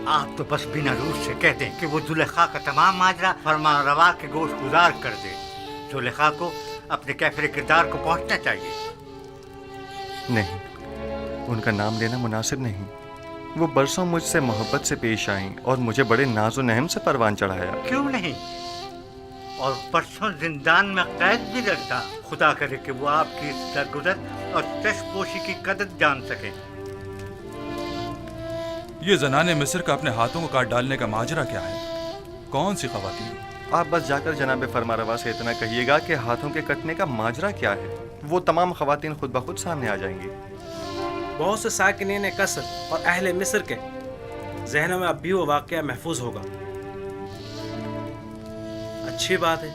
आप तो बस बिना रूस से कह दें कि वो जुलेखा का तमाम माजरा फरमानरवा के गोश गुजार कर दे। जुलेखा को अपने कैफरे किरदार को पहुंचना चाहिए। नहीं, उनका नाम लेना मुनासिब नहीं। वो बरसों मुझसे मोहब्बत से पेश आईं और मुझे बड़े नाज़ो नहम से परवान चढ़ाया। क्यों नहीं? और परसों जिंदान में कैद भी रखा। खुदा करे कि वो आपकी इस दरगुजर और चश्मपोशी की कदर जान सके। ये जनाने मिस्र का अपने हाथों को काट डालने का माजरा क्या है? कौन सी खवातीन? आप बस जाकर जनाब फरमारवा से इतना कहिएगा कि हाथों के कटने का माजरा क्या है। वो तमाम खवातीन खुद ब खुद सामने आ जाएंगी। बहुत से साकिनीन कसर और अहले मिस्र के जहनों में अब भी वो वाक़या महफूज होगा। अच्छी बात है,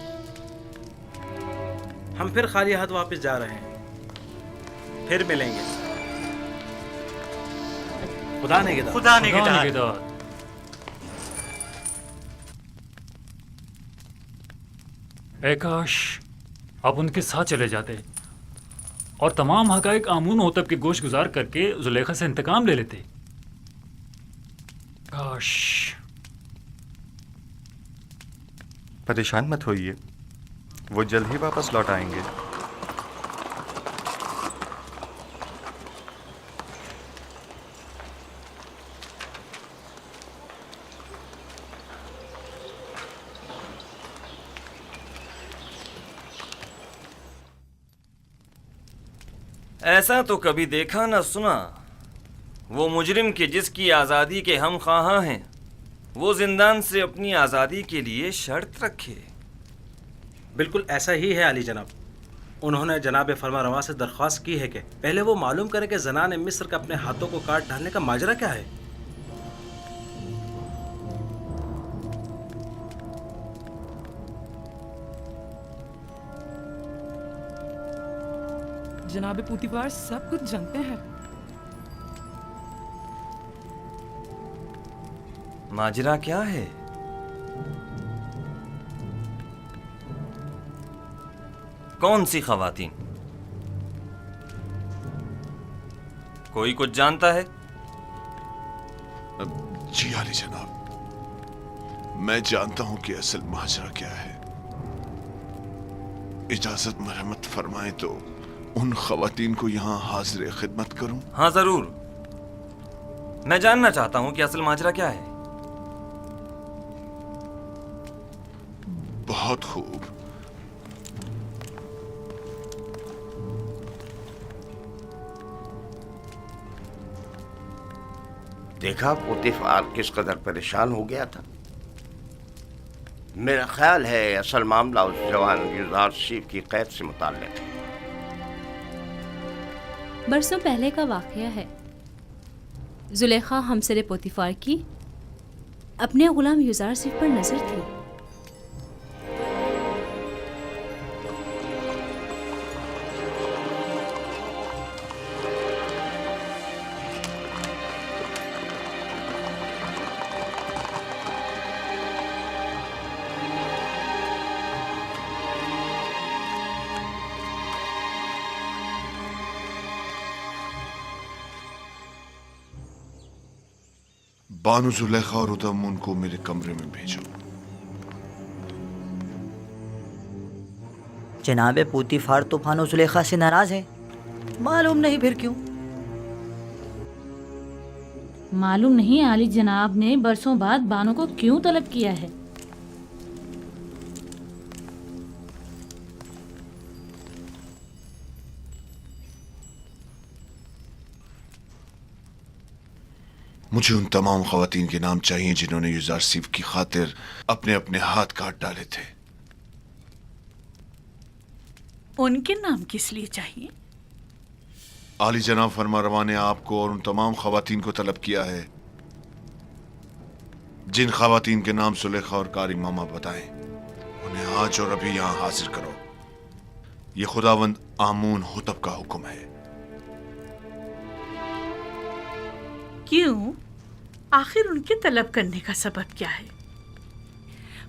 हम फिर खाली हाथ वापस जा रहे हैं। फिर मिलेंगे। खुदा निगहदार। खुदा निगहदार। ऐ काश आप उनके साथ चले जाते और तमाम हकाइक आमून होतब के गोश गुजार करके जुलेखा से इंतकाम ले लेते। काश। परेशान मत होइए, वो जल्द ही वापस लौट आएंगे। ऐसा तो कभी देखा न सुना। वो मुजरिम के जिसकी आज़ादी के हम ख्वाहां हैं, वो जिंदान से अपनी आज़ादी के लिए शर्त रखे। बिल्कुल ऐसा ही है अली जनाब। उन्होंने जनाब फरमारवा से दरख्वास्त की है कि पहले वो मालूम करें कि ज़नाने मिस्र का अपने हाथों को काट डालने का माजरा क्या है। जनाब पूतीफार सब कुछ जानते हैं। माजरा क्या है? कौन सी खवातीन? कोई कुछ जानता है? जी आली जनाब, मैं जानता हूं कि असल माजरा क्या है। इजाजत मरहमत फरमाए तो उन खवातीन को यहाँ हाजिर खिदमत करूं? हाँ जरूर, मैं जानना चाहता हूं कि असल माजरा क्या है। बहुत खूब। देखा पुतीफार किस कदर परेशान हो गया था। मेरा ख्याल है असल मामला उस जवान युजारसीफ की कैद से मुताल्लिक है। बरसों पहले का वाक़या है। जुलेखा हमसरे पोतीफार की अपने गुलाम युजारसीफ पर नजर थी। बानु जुलेखा और उदम उनको मेरे कमरे में भेजो। जनाब पूतीफार तो बानु जुलेखा से नाराज है। मालूम नहीं फिर क्यों। मालूम नहीं आली जनाब ने बरसों बाद बानो को क्यों तलब किया है। मुझे उन तमाम खवातीन के नाम चाहिए जिन्होंने युजारसीफ की खातिर अपने अपने हाथ काट डाले थे। उनके नाम किस लिए चाहिए? आली जनाब फरमारवा ने आपको और उन तमाम खवातीन को तलब किया है जिन खवातीन के नाम सुलेखा और कारी मामा बताएं। उन्हें आज और अभी यहां हाजिर करो। ये खुदावंद आमून हुतब का हुक्म है। क्यों? आखिर उनके तलब करने का सबब क्या है?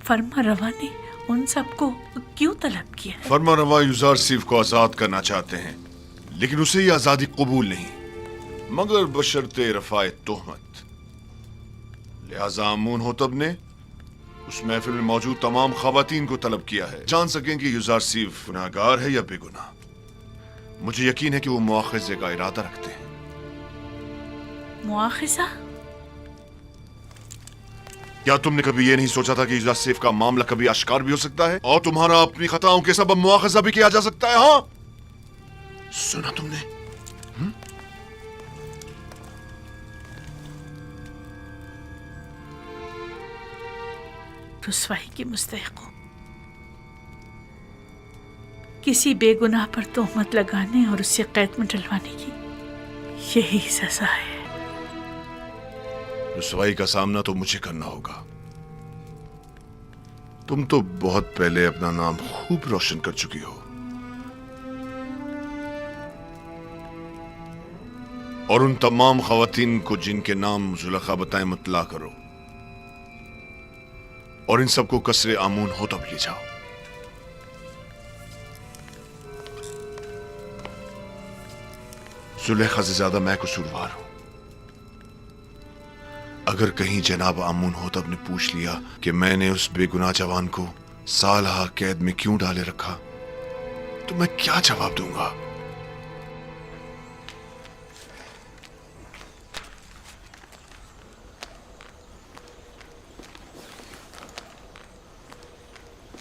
फरमारवा ने उन सबको क्यों तलब किया है? फरमारवा युजारसीफ को आजाद करना चाहते हैं, लेकिन उसे ये आजादी कबूल नहीं, मगर बशर्ते रफाए तोहमत। लिहाजा अमून होतब ने उस महफिल में मौजूद तमाम खवातीन को तलब किया है, जान सकें कि युजारसीफ गुनाहगार है या बेगुनाह। मुझे यकीन है कि वो मुआखिजे का इरादा रखते हैं। मुआखिजा? क्या तुमने कभी ये नहीं सोचा था कि युजारसीफ का मामला कभी आश्कार भी हो सकता है और तुम्हारा अपनी खताओं के सबब मुआखिजा भी किया जा सकता है? हाँ, सुना तुमने? रुसवाई की मुस्तहिक हूं। किसी बेगुनाह पर तोहमत लगाने और उससे कैद में डलवाने की यही सजा है। रुसवाई का सामना तो मुझे करना होगा। तुम तो बहुत पहले अपना नाम खूब रोशन कर चुकी हो और उन तमाम खवातीन को जिनके नाम जुलेखा बताएं मुतला करो और इन सबको कसरे आमून होतब ले जाओ। जुलेखा से ज्यादा मैं कसूरवार हूं। अगर कहीं जनाब आमून होतब ने पूछ लिया कि मैंने उस बेगुनाह जवान को सालहा कैद में क्यों डाले रखा, तो मैं क्या जवाब दूंगा?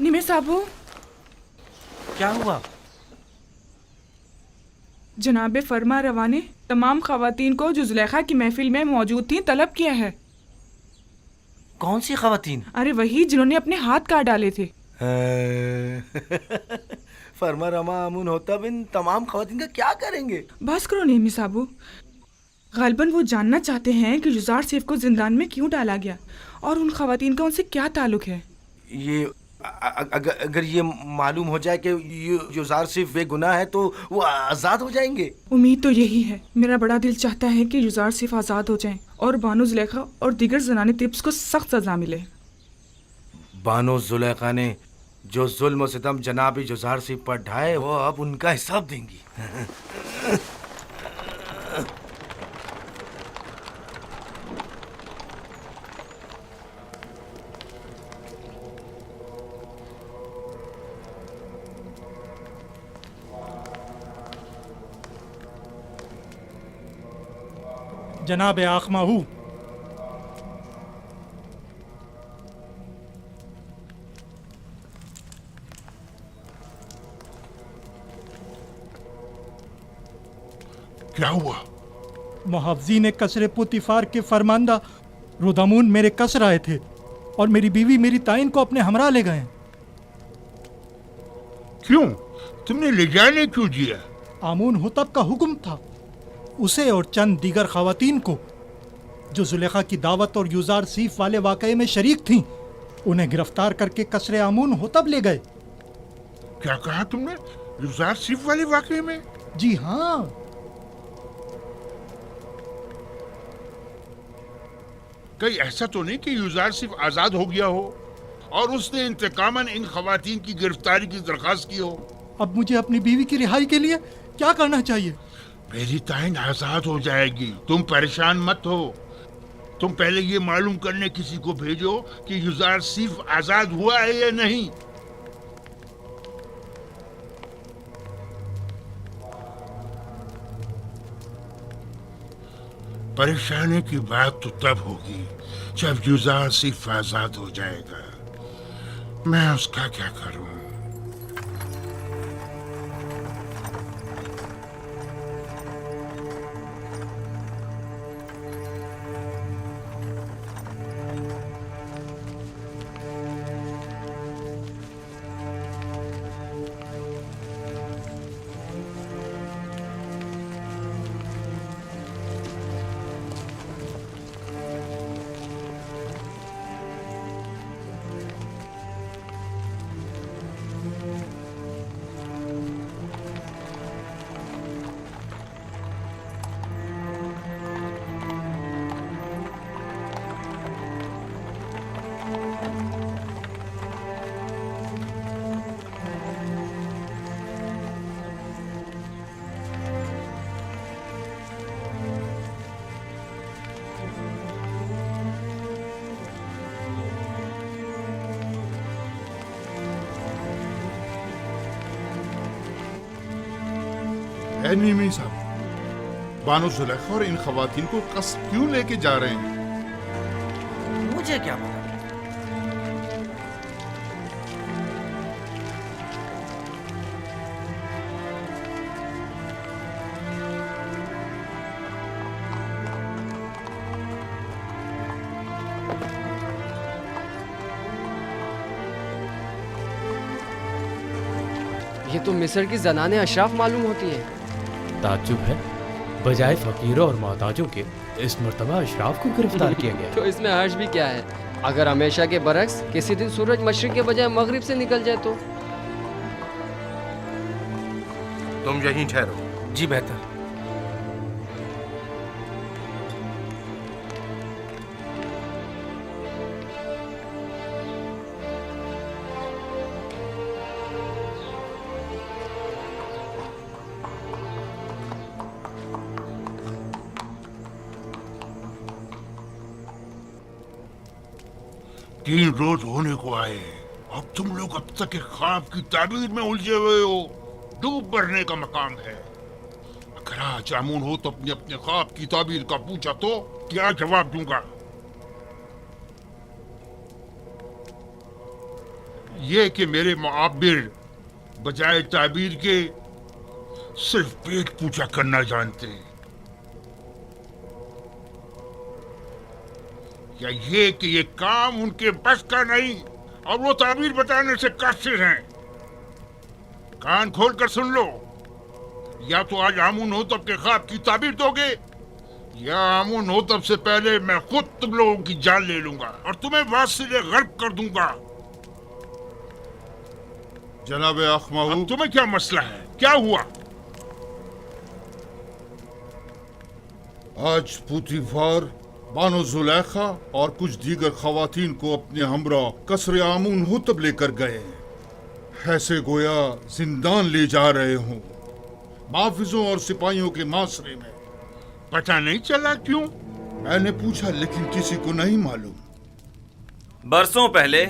निमे साहबू, क्या हुआ? जनाब फरमा रवा ने तमाम खवातीन को जो जुलेखा की महफिल में मौजूद थी तलब किया है। कौन सी खवातीन? अरे वही जिन्होंने अपने हाथ काट डाले थे। फरमा रमा अमून होता बिन तमाम खवातीन का क्या करेंगे? बस करो नेमी साहबू, गालबन वो जानना चाहते हैं कि युजार सेफ को जिंदान में क्यों डाला गया और उन खवातीन का उनसे क्या ताल्लुक है। ये अगर ये मालूम हो जाए कि युजार सिर्फ बेगुनाह है तो वो आज़ाद हो जाएंगे। उम्मीद तो यही है। मेरा बड़ा दिल चाहता है कि युजार सिर्फ आज़ाद हो जाएं और बानो जुलेखा और दीगर जनाने तिब्स को सख्त सजा मिले। बानो जुलेखा ने जो जुल्म सितम जनाब युजार सिर्फ पर ढाए वो अब उनका हिसाब देंगी। जनाब आखमाहू, क्या हुआ? मुहावजीन कसरे पुतिफार के फरमांदा रुदामून मेरे कसर आए थे और मेरी बीवी मेरी ताइन को अपने हमरा ले गए। क्यों? तुमने ले जाने क्यों दिया? आमून हुतब का हुक्म था। उसे और चंद दीगर खवातीन को जो जुलेखा की दावत और युजार सीफ वाले वाकये में शरीक थीं, उन्हें गिरफ्तार करके कसरे आमून होतब ले गए। क्या कहा तुमने? युजार सीफ वाले वाकये में? जी हाँ। कहीं ऐसा तो नहीं कि युजार सिर्फ आजाद हो गया हो और उसने इंतकामन इन खवातीन की गिरफ्तारी की दरखास्त की हो? अब मुझे अपनी बीवी की रिहाई के लिए क्या करना चाहिए? मेरी ताइन आजाद हो जाएगी, तुम परेशान मत हो। तुम पहले ये मालूम करने किसी को भेजो कि युजार सिर्फ आजाद हुआ है या नहीं। परेशानी की बात तो तब होगी जब युजार सिर्फ आजाद हो जाएगा। मैं उसका क्या करूं? है नीमी साहब, बानो जुलेखा और इन खवातीन को कस्ब क्यों लेके जा रहे हैं? मुझे क्या पता। ये तो मिस्र की जनाने अशराफ मालूम होती हैं। ताज्जुब है, बजाय फकीरों और मोहताजों के इस मर्तबा अशराफ को गिरफ्तार किया गया। तो इसमें हर्ज भी क्या है? अगर हमेशा के बरक्स किसी दिन सूरज मशरिक के बजाय मगरिब से निकल जाए तो? तुम यहीं ठहरो। जी बेहतर। तीन रोज होने को आए, अब तुम लोग अब तक एक ख्वाब की ताबीर में उलझे हुए हो। डूब मरने का मकाम है। अगर आज आमून हो तो अपने अपने ख्वाब की ताबीर का पूछा तो क्या जवाब दूंगा? ये कि मेरे मुआब्बिर बजाय ताबीर के सिर्फ पेट पूजा करना जानते, या ये कि ये काम उनके बस का नहीं और वो ताबीर बताने से कासिर हैं। कान खोल कर सुन लो, या तो आज आमून हो तब के ख्वाब की ताबीर दोगे, या आमून हो तब से पहले मैं खुद तुम लोगों की जान ले लूंगा और तुम्हें वासिले गर्क कर दूंगा। जनाब अखमाऊ, तुम्हें क्या मसला है? क्या हुआ? आज पुतीफार बानो जुलेखा और कुछ दीगर खवातीन को अपने हमरा कसरे आमून हुतब लेकर गए, ऐसे गोया जिंदान ले जा रहे हों, माफिजों और सिपाहियों के मासरे में। पता नहीं चला क्यों? मैंने पूछा लेकिन किसी को नहीं मालूम। बरसों पहले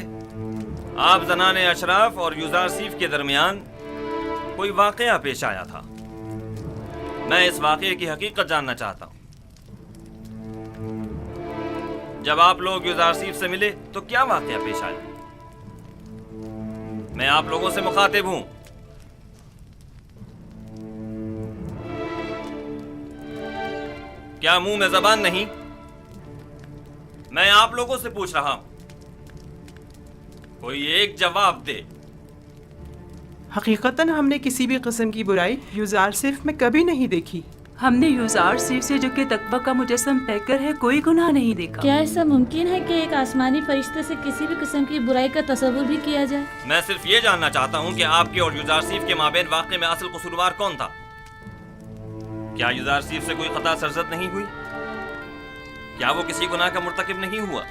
आप जनाने अशराफ और युजार सीफ के दरमियान कोई वाकया पेश आया था। मैं इस वाकये की हकीकत जानना चाहता हूँ। जब आप लोग युजार सीफ से मिले तो क्या वाकया पेश आया? मैं आप लोगों से मुखातिब हूं। क्या मुंह में जबान नहीं? मैं आप लोगों से पूछ रहा हूं, कोई एक जवाब दे। हकीकतन हमने किसी भी किस्म की बुराई युजार सिर्फ में कभी नहीं देखी। हमने युजार सिर्फ से जो कि तकवा का मुजस्सम पैकर है कोई गुनाह नहीं देखा। क्या ऐसा मुमकिन है कि एक आसमानी फरिश्ते से किसी भी किस्म की बुराई का तस्वुर भी किया जाए? मैं सिर्फ ये जानना चाहता हूँ कि आपके और युजार सीफ के माबेन वाक़े में असल कसूरवार कौन था? क्या युजार सीफ से कोई खता सरजद नहीं हुई? क्या वो किसी गुनाह का मुर्तकिब नहीं हुआ?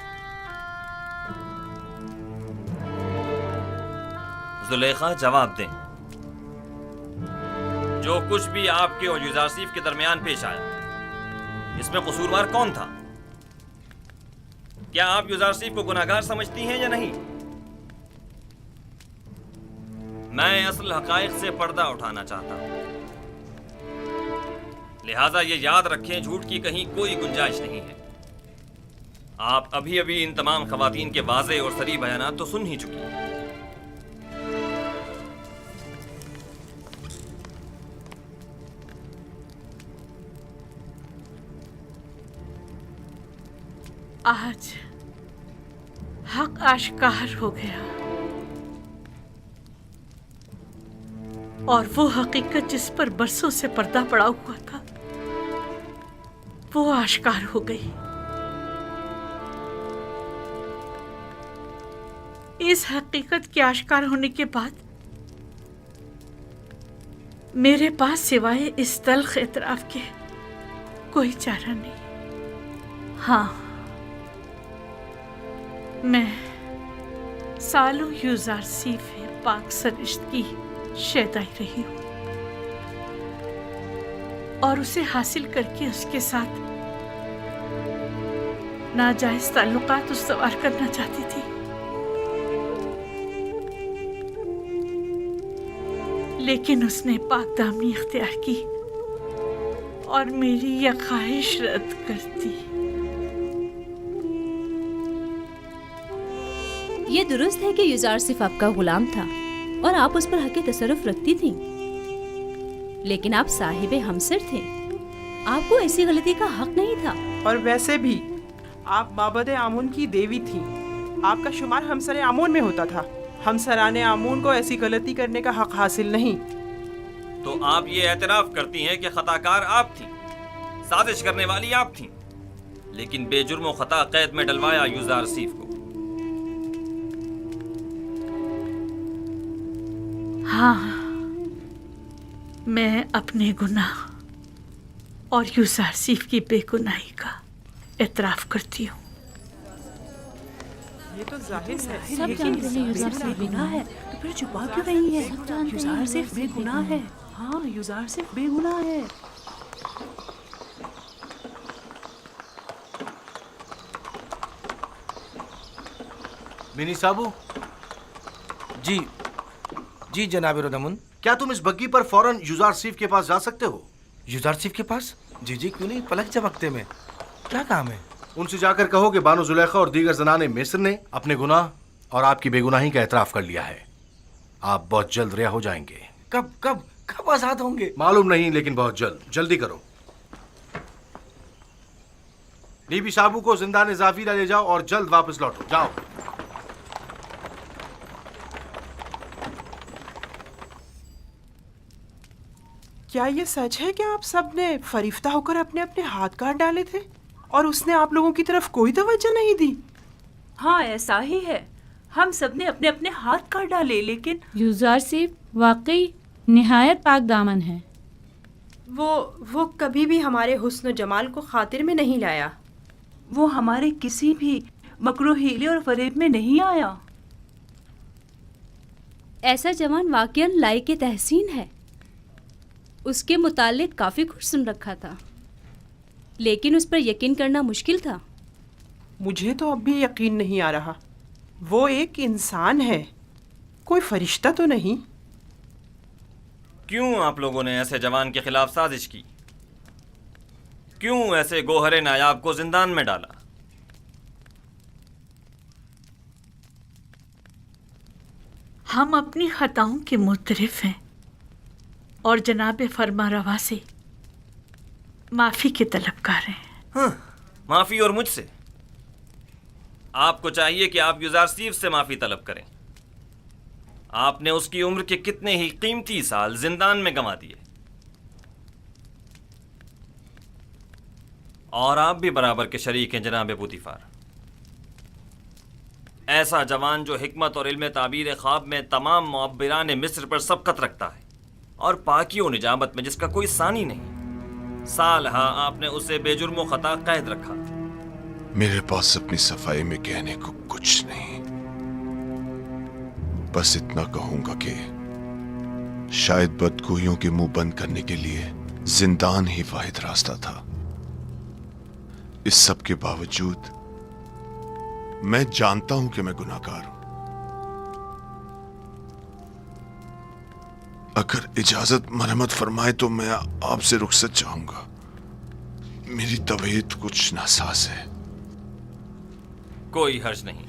जुलेखा जवाब दें। जो कुछ भी आपके और युजार सीफ के दरमियान पेश आया, इसमें कसूरवार कौन था? क्या आप युजार सीफ को गुनाहगार समझती हैं या नहीं? मैं असल हकायक से पर्दा उठाना चाहता हूं, लिहाजा ये याद रखें, झूठ की कहीं कोई गुंजाइश नहीं है। आप अभी अभी इन तमाम खवातीन के वाज़े और सरी बयानात तो सुन ही चुकी हैं। आज हक आश्कार हो गया और वो हकीकत जिस पर बरसों से पर्दा पड़ा हुआ था वो आश्कार हो गई। इस हकीकत के आश्कार होने के बाद मेरे पास सिवाय इस तल्ख इतराफ के कोई चारा नहीं। हाँ, मैं सालों युजार सीफ पाक सरिश्त की शैदाई रही हूँ और उसे हासिल करके उसके साथ नाजायज ताल्लुकात उस्तवार करना चाहती थी, लेकिन उसने पाक दामनी इख्तियार की और मेरी यह ख्वाहिश रद्द करती। ये दुरुस्त है कि युजार सिर्फ आपका गुलाम था और आप उस पर हक तसर्रुफ रखती थीं। लेकिन आप साहिबे हमसर थे, आपको ऐसी गलती का हक नहीं था। और वैसे भी आप माबद आमून की देवी थीं। आपका शुमार हमसर आमून में होता था। हमसराने आमून को ऐसी गलती करने का हक हासिल नहीं। तो आप ये एतराफ करती हैं कि खताकार आप थीं, साजिश करने वाली आप थीं, लेकिन बेजुर्म खता कैद में डलवाया युजार सीफ को। हाँ, मैं अपने गुनाह और युजार सीफ की बेगुनाही का एतराफ करती हूँ। ये तो जाहिर है, सब जानते हैं युजार सिर्फ बेगुनाह है, तो फिर छुपा क्यों रही है? युजार सिर्फ बेगुनाह है। हाँ, युजार सिर्फ बेगुनाह है। मिनी साबू। जी जी जनाब रोदमुन, क्या तुम इस बग्गी पर फौरन युजार सीफ के पास जा सकते हो? युजार सीफ के पास? जी जी, क्यों नहीं, पलक झपकते में। क्या काम है? उनसे जाकर कहो कि बानो जुलेखा और दीगर जनाने मिस्र ने अपने गुनाह और आपकी बेगुनाही का एतराफ कर लिया है। आप बहुत जल्द रिहा हो जाएंगे। कब कब कब आजाद होंगे? मालूम नहीं, लेकिन बहुत जल्द। जल्दी करो। बीबी साबू को जिंदान जाफिरा ले जाओ और जल्द वापस लौटो। जाओ। क्या ये सच है कि आप सब ने फरिफ्ता होकर अपने अपने हाथ काट डाले थे और उसने आप लोगों की तरफ कोई तवज्जो नहीं दी? हाँ, ऐसा ही है। हम सब ने अपने अपने हाथ काट डाले, लेकिन युजार सिर्फ वाकई निहायत पाक दामन है। वो कभी भी हमारे हुस्न जमाल को खातिर में नहीं लाया। वो हमारे किसी भी मकरू हीले और फरेब में नहीं आया। ऐसा जवान वाकईन लायक तहसीन है। उसके मुतालिक काफ़ी कुछ सुन रखा था, लेकिन उस पर यकीन करना मुश्किल था। मुझे तो अब भी यकीन नहीं आ रहा। वो एक इंसान है, कोई फरिश्ता तो नहीं। क्यों आप लोगों ने ऐसे जवान के खिलाफ साजिश की? क्यों ऐसे गोहरे नायाब को जिंदान में डाला? हम अपनी खताओं के मुतरिफ हैं और जनाब फरमा रवा से माफ़ी के तलबगार हैं। हाँ, माफ़ी और मुझसे? आपको चाहिए कि आप युजार सीफ से माफ़ी तलब करें। आपने उसकी उम्र के कितने ही कीमती साल जिंदान में गंवा दिए, और आप भी बराबर के शरीक हैं जनाब पुतिफार। ऐसा जवान जो हिकमत और इल्म ताबीर ख्वाब में तमाम मुअब्बिरान मिस्र पर सबकत रखता है और पाकी और निजामत में जिसका कोई सानी नहीं, साल हाँ आपने उसे बेजुर्म खता कैद रखा। मेरे पास अपनी सफाई में कहने को कुछ नहीं, बस इतना कहूंगा कि शायद बदगोइयों के मुंह बंद करने के लिए जिंदान ही वाहिद रास्ता था। इस सब के बावजूद मैं जानता हूं कि मैं गुनाहगार हूं। अगर इजाजत मरहमत फरमाए तो मैं आपसे रुखसत चाहूंगा। मेरी तबीयत कुछ नासाज है। कोई हर्ज नहीं,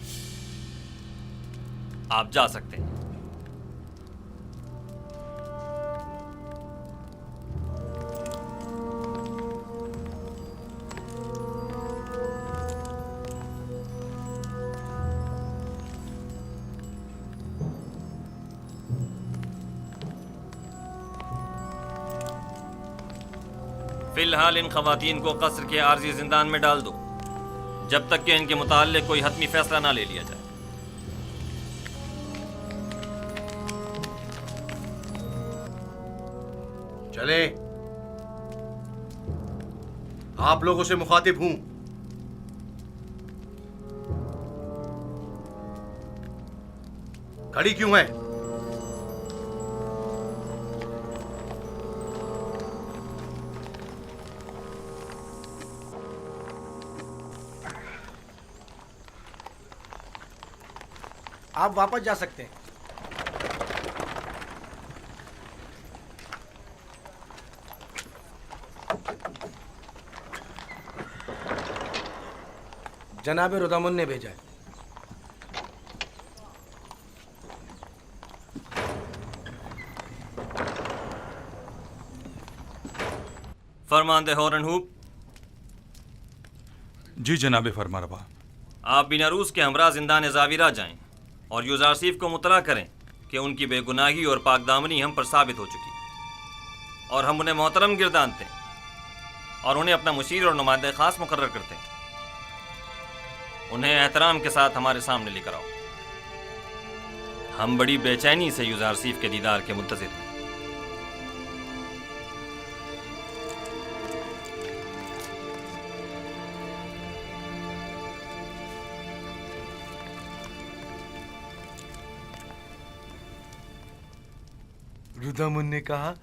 आप जा सकते हैं। फिलहाल इन खवातीन को कस्र के आर्जी जिंदान में डाल दो, जब तक कि इनके मुताल्लिक कोई हतमी फैसला ना ले लिया जाए। चले, आप लोगों से मुखातिब हूं। खड़ी क्यों है? आप वापस जा सकते हैं। जनाब रुदमुन ने भेजा है। फरमानदे हॉर्नहूप। जी जनाब फरमारवा। आप बिनारूस के हमरा जिंदान ज़ाविरा जाएं और यूज़ारसीफ को मुतला करें कि उनकी बेगुनाही और पाकदामनी हम पर साबित हो चुकी और हम उन्हें मोहतरम गिरदानते हैं और उन्हें अपना मुशीर और नुमाइंदा ख़ास मुकर्रर करते हैं। उन्हें एहतराम के साथ हमारे सामने लेकर आओ। हम बड़ी बेचैनी से यूज़ारसीफ के दीदार के मुंतज़िर हैं। रुदमुन ने कहा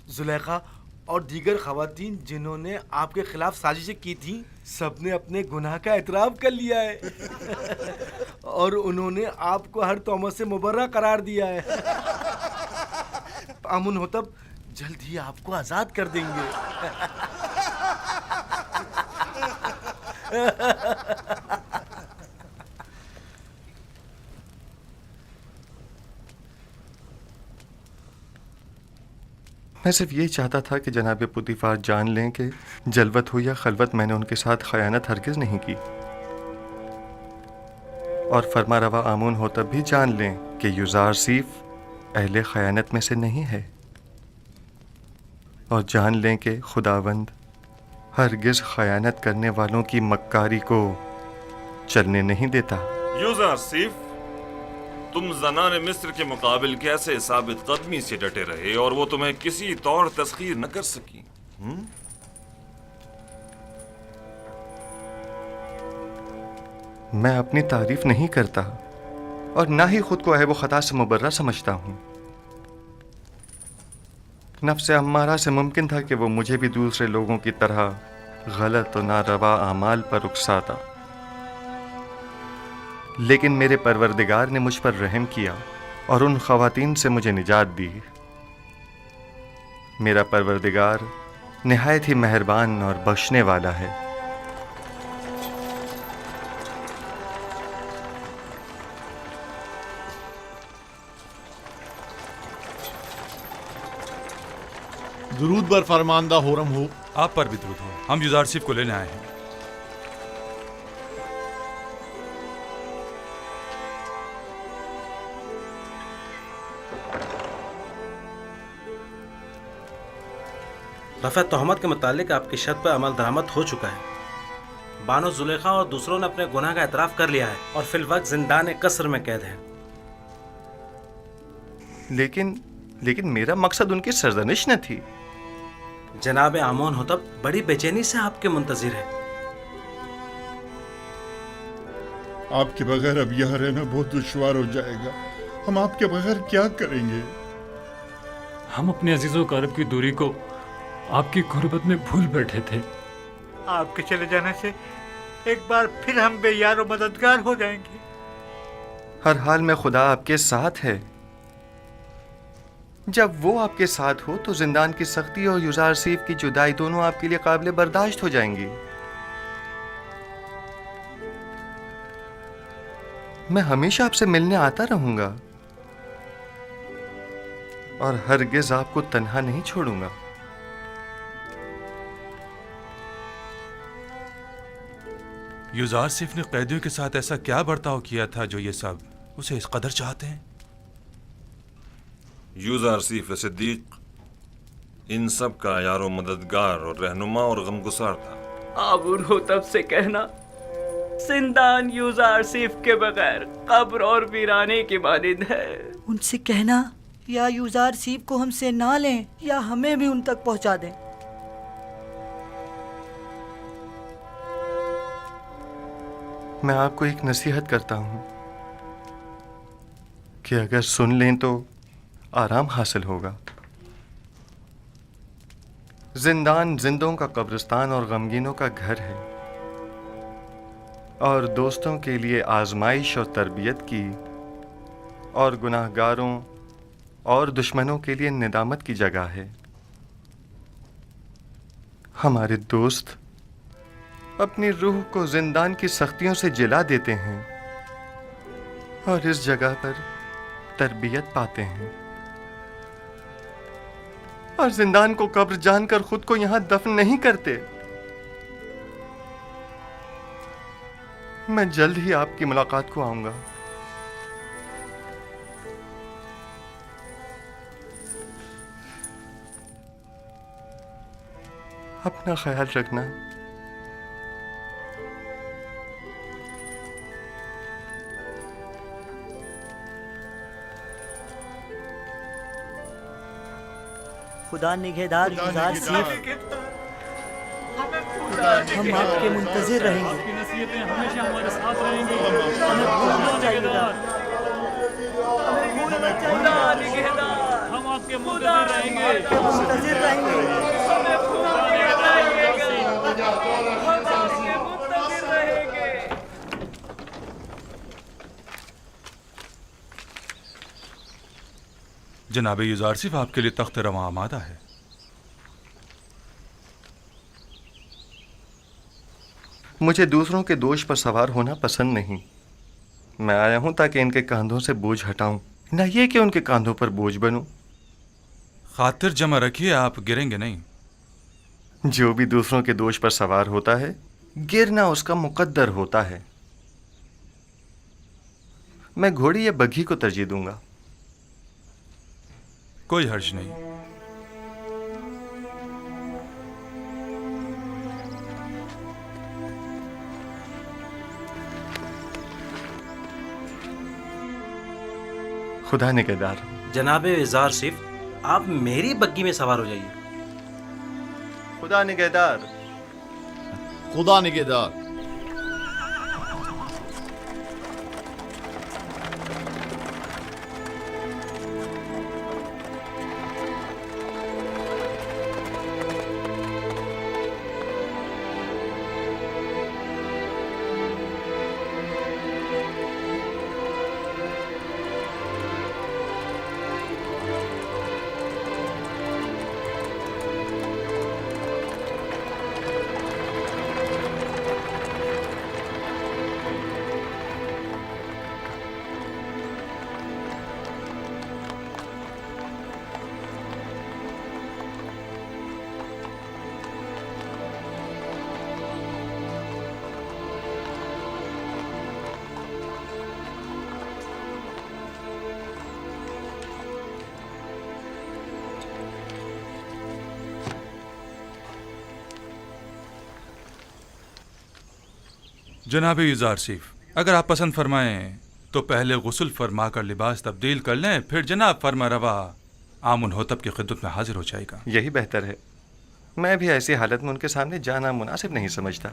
जुलेखा और दीगर खवातीन जिन्होंने आपके खिलाफ साजिशें की थी सबने अपने गुनाह का एतराफ़ कर लिया है और उन्होंने आपको हर तोहमत से मुबर्रा करार दिया है। आमुन होतब जल्द ही आपको आज़ाद कर देंगे। मैं सिर्फ ये चाहता था कि जनाब पुतीफार जान लें कि जलवत हो या खलवत मैंने उनके साथ खयानत हरगिज़ नहीं की, और फरमा रवा आमून हो तब भी जान लें कि यूज़ारसीफ अहले खयानत में से नहीं है, और जान लें कि खुदावंद हरगिज़ खयानत करने वालों की मक्कारी को चलने नहीं देता। यूज़ारसीफ, तुम ज़नाने मिस्र के मुकाबिल कैसे साबित कदमी से डटे रहे और वो तुम्हें किसी तौर तस्खीर न कर सकी? मैं अपनी तारीफ नहीं करता और ना ही खुद को अहब खता से मुबर्रा समझता हूँ। नफ्स अम्मारा से मुमकिन था कि वो मुझे भी दूसरे लोगों की तरह गलत और नारवा आमाल पर उकसाता, लेकिन मेरे परवरदिगार ने मुझ पर रहम किया और उन खवातीन से मुझे निजात दी। मेरा परवरदिगार निहायत ही मेहरबान और बख्शने वाला है। दुरूद बर फरमानदा होरम हो। आप पर भी दुरूद हो। हम यूज़ारसीफ को लेने आए हैं। रफ़ा तोहमत के मुतालिक आपकी शर्त पर अमल दरामद हो चुका है। बानो जुलेखा और दूसरों ने अपने गुनाह का एतराफ़ कर लिया है और फिल वक्त जिंदान कसर में कैद है। लेकिन मेरा मकसद उनकी सरजनिश न थी। जनाब आमोन होतब बड़ी बेचैनी से आपके मुंतज़िर है। आपके बगैर अब यहाँ रहना बहुत दुश्वार हो जाएगा। हम आपके बगैर क्या करेंगे? हम अपने अजीज़ों क़रीब की दूरी को आपकी गुर्बत में भूल बैठे थे। आपके चले जाने से एक बार फिर हम बेयार और मददगार हो जाएंगे। हर हाल में खुदा आपके साथ है। जब वो आपके साथ हो तो जिंदान की सख्ती और यूज़ारसीफ की जुदाई दोनों आपके लिए काबिल बर्दाश्त हो जाएंगी। मैं हमेशा आपसे मिलने आता रहूंगा और हरगिज आपको तन्हा नहीं छोड़ूंगा। यूज़ारसीफ ने कैदियों के साथ ऐसा क्या बर्ताव किया था जो ये सब उसे इस कदर चाहते हैं? यूज़ारसीफ सिद्दीक इन सब का यारो मददगार और रहनुमा और गमगुसार था। आबून हो तब से कहना जिंदान यूज़ारसीफ के बगैर कब्र और वीराने की मानिंद है। उनसे कहना या यूज़ारसीफ को हमसे ना लें या हमें भी उन तक पहुंचा दें। मैं आपको एक नसीहत करता हूं कि अगर सुन लें तो आराम हासिल होगा। जिंदान जिंदों का कब्रिस्तान और गमगीनों का घर है और दोस्तों के लिए आजमाइश और तरबियत की और गुनाहगारों और दुश्मनों के लिए निदामत की जगह है। हमारे दोस्त अपनी रूह को जिंदान की सख्तियों से जिला देते हैं और इस जगह पर तरबियत पाते हैं, और जिंदान को कब्र जानकर खुद को यहां दफन नहीं करते। मैं जल्द ही आपकी मुलाकात को आऊंगा। अपना ख्याल रखना। खुदा निगहदार युजार सिफ, हम आपके मुंतजिर रहेंगे। आपकी नसीहतें हमेशा हमारे साथ रहेंगी। हमें भूलना चाहिएगा। खुदा निगहदार, हम आपके मुंतजिर रहेंगे। मुंतजिर रहेंगे। हमें भूलना चाहिएगा। हम आपके मुंतजिर रहेंगे। जनाब युजार सिर्फ आपके लिए तख्त रवां आमादा है। मुझे दूसरों के दोष पर सवार होना पसंद नहीं। मैं आया हूं ताकि इनके कांधों से बोझ हटाऊं, न ये कि उनके कांधों पर बोझ बनूं। खातिर जमा रखिए, आप गिरेंगे नहीं। जो भी दूसरों के दोष पर सवार होता है, गिरना उसका मुकद्दर होता है। मैं घोड़ी या बग्घी को तरजीह दूंगा। कोई हर्ज नहीं। खुदा निगहदार। जनाब युजार सिफ, आप मेरी बग्गी में सवार हो जाइए। खुदा निगहदार। खुदा निगहदार। जनाब युजार सिफ, अगर आप पसंद फरमाएं तो पहले गुस्ल फरमा कर लिबास तब्दील कर लें, फिर जनाब फरमा रवा आमुन होतब की खिदमत में हाजिर हो जाएगा। यही बेहतर है। मैं भी ऐसी हालत में उनके सामने जाना मुनासिब नहीं समझता।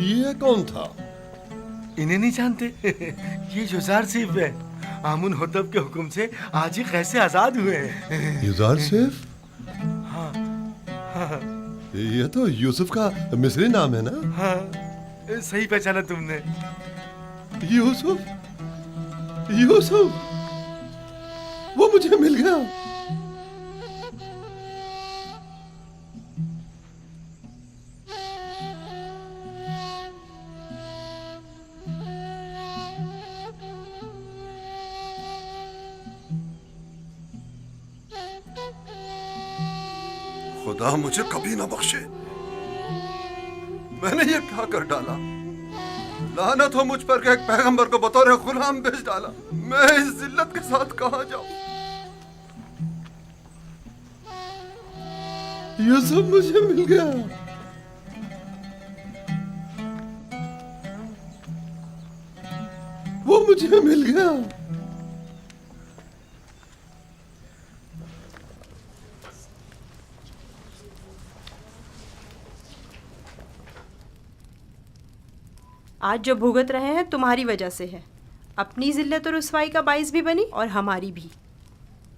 ये कौन था? इन्हें नहीं जानते? ये युजार सिफ है। आमुन होतब के हुक्म से आज ही कैसे आजाद हुए हैं। युजार सिफ? हाँ, हाँ। ये तो यूसुफ का मिस्री नाम है ना? हाँ, सही पहचाना तुमने। यूसुफ, यूसुफ, वो मुझे मिल गया। खुदा मुझे कभी ना बख्शे। मैंने ये क्या कर डाला? लानत हो मुझ पर कि एक पैगंबर को बतौर गुलाम भेज डाला। मैं इस जिल्लत के साथ कहां जाऊं? यूसुफ मुझे मिल गया। वो मुझे मिल गया। आज जो भुगत रहे हैं तुम्हारी वजह से है। अपनी जिल्लत और रुसवाई का बाइस भी बनी और हमारी भी।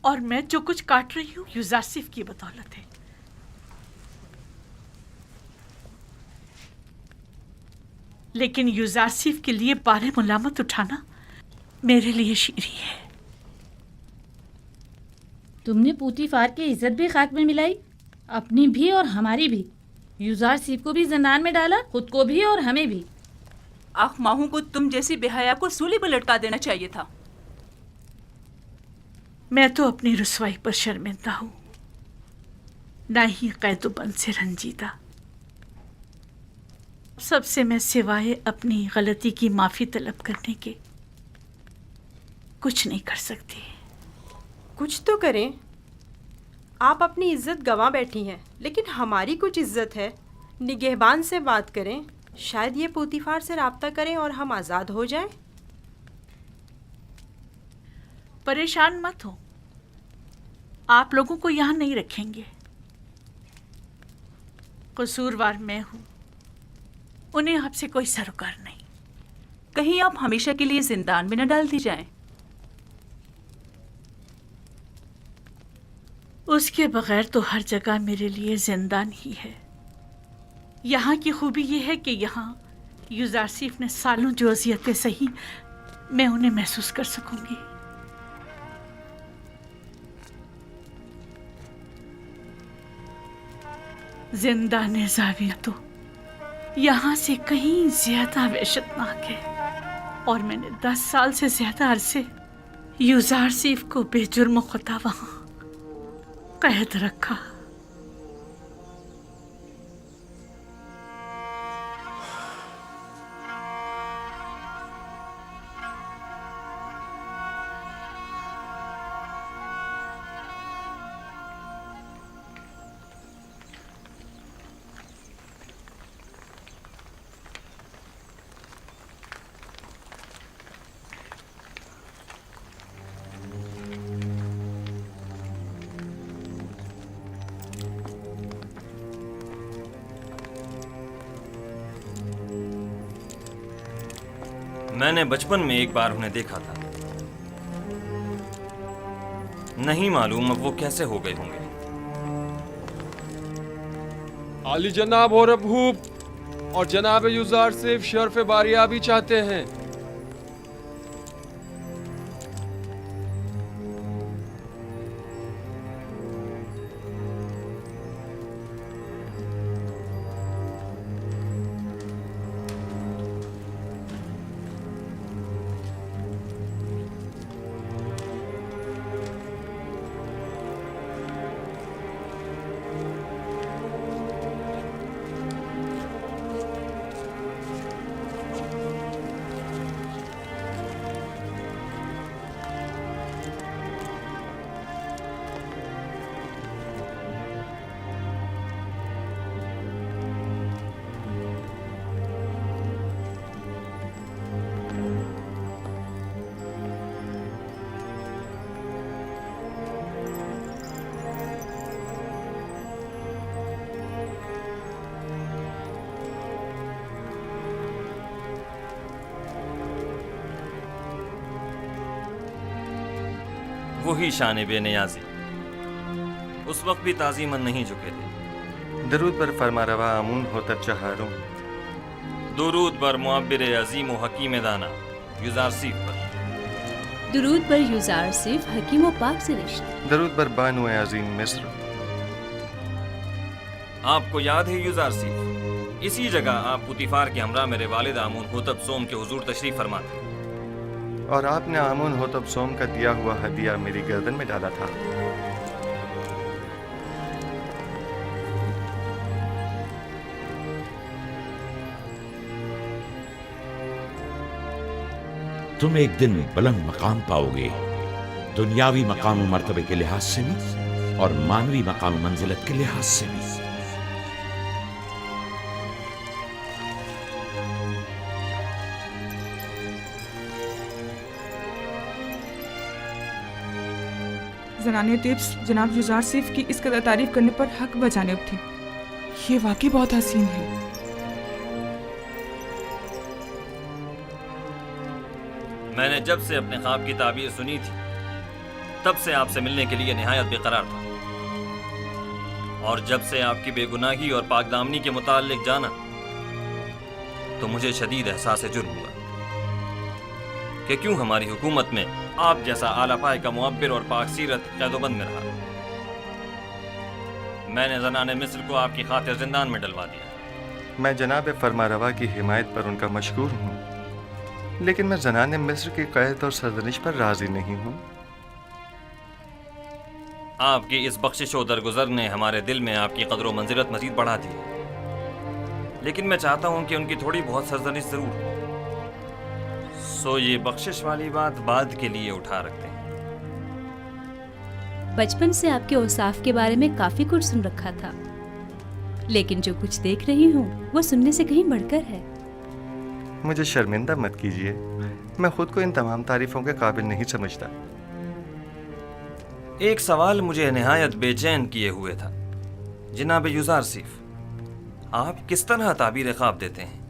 और मैं जो कुछ काट रही हूँ युजार सिफ की बदौलत है। लेकिन युजार सिफ के लिए बारे मुलामत उठाना मेरे लिए शीरी है। तुमने पूतीफार की इज्जत भी खाक में मिलाई, अपनी भी और हमारी भी। युजार सीफ को भी जिंदान में डाला, खुद को भी और हमें भी। आख माहू को तुम जैसी बेहया को सूली पर लटका देना चाहिए था। मैं तो अपनी रुसवाई पर शर्मिंदा हूँ, ना ही कैदोबंद से रंजीदा। सबसे मैं सिवाय अपनी गलती की माफ़ी तलब करने के कुछ नहीं कर सकती। कुछ तो करें। आप अपनी इज्जत गंवा बैठी हैं, लेकिन हमारी कुछ इज्जत है। निगहबान से बात करें, शायद ये पूतीफार से राब्ता करें और हम आज़ाद हो जाएं। परेशान मत हो, आप लोगों को यहाँ नहीं रखेंगे। कसूरवार मैं हूँ, उन्हें आपसे कोई सरोकार नहीं। कहीं आप हमेशा के लिए जिंदान में न डाल दी जाएं। उसके बगैर तो हर जगह मेरे लिए जिंदान ही है। यहाँ की खूबी ये है कि यहाँ युजार सीफ ने सालों जो अज़ियतें सही, मैं उन्हें महसूस कर सकूंगी। जिंदान ज़ाविया तो यहाँ से कहीं ज्यादा वहशतनाक है, और मैंने 10 साल से ज्यादा अरसे युजार सीफ को बेजुर्म खुदा वहाँ कैद रखा। मैंने बचपन में एक बार उन्हें देखा था। नहीं मालूम अब वो कैसे हो गए होंगे। आली जनाब और अबूब और जनाब युजार सिर्फ शर्फ बारियाबी चाहते हैं। वही शान बेनियाजी उस वक्त भी ताज़ीमन नहीं झुके थे। दरूद पर फरमारवा आमून होता चहारों। दुरूद पर मुअब्बिर अजीम व हकीम दाना युजार सीफ पर। दुरूद पर युजार सिर्फ हकीम व पाक से रिश्ते। दरूद पर बानु अजीम मिस्र। आपको याद है युजार सीफ, इसी जगह आप पुतीफार के हमरा मेरे वालिद आमून होतब सोम के हुजूर तशरीफ फरमा थे, और आपने आमून होतब सोम का दिया हुआ हदिया मेरी गर्दन में डाला था। तुम एक दिन बुलंद मकाम पाओगे, दुनियावी मकाम और मर्तबे के लिहाज से भी और मानवी मकाम मंजिलत के लिहाज से भी। ज़नाने टिप्स जनाब युजार सिर्फ की इस कदर तारीफ करने पर हक बजानिब थी। ये वाकई बहुत हसीन है। मैंने जब से अपने ख्वाब की ताबीर सुनी थी तब से आपसे मिलने के लिए निहायत बेकरार था, और जब से आपकी बेगुनाही और पाकदामनी के मुताल्लिक जाना तो मुझे शदीद एहसास जुर्म हुआ। कि क्यों हमारी हुकूमत में आप जैसा आला पाए का मुअब्बिर और पाकसीरत कैदोबंद में रहा। मैंने ज़नाने मिस्र को आपकी खातिर जिंदान में डलवा दिया। मैं जनाब फरमारवा की हिमायत पर उनका मशकूर हूँ, लेकिन मैं ज़नाने मिस्र की कैद और सरजनिश पर राजी नहीं हूँ। आपकी इस बख्शिश व दरगुजर ने हमारे दिल में आपकी कदर व मंजिलत मजीद बढ़ा दी है, लेकिन मैं चाहता हूँ कि उनकी थोड़ी बहुत सरजनिश ज़रूर हो। सो ये बख्शिश वाली बात बाद के लिए उठा रखते हैं। बचपन से आपके औसाफ के बारे में काफी कुछ सुन रखा था, लेकिन जो कुछ देख रही हूँ वो सुनने से कहीं बढ़कर है। मुझे शर्मिंदा मत कीजिए, मैं खुद को इन तमाम तारीफों के काबिल नहीं समझता। एक सवाल मुझे निहायत बेचैन किए हुए था। जनाब युज़ारसीफ, आप किस तरह ताबीर ख्वाब देते हैं?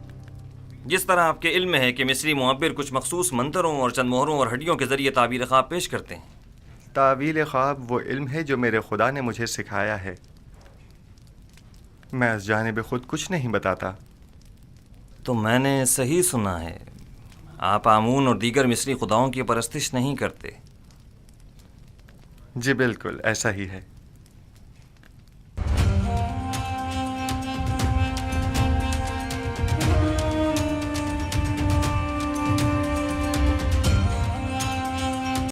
जिस तरह आपके इल्म में है कि मिस्री मुअब्बिर कुछ मखसूस मंतरों और चंद मोहरों और हड्डियों के जरिए ताबीर ख्वाब पेश करते हैं। तावील ख्वाब वो इल्म है जो मेरे खुदा ने मुझे सिखाया है। मैं इस जानिब खुद कुछ नहीं बताता। तो मैंने सही सुना है, आप आमून और दीगर मिस्री खुदाओं की परस्तिश नहीं करते? जी बिल्कुल ऐसा ही है।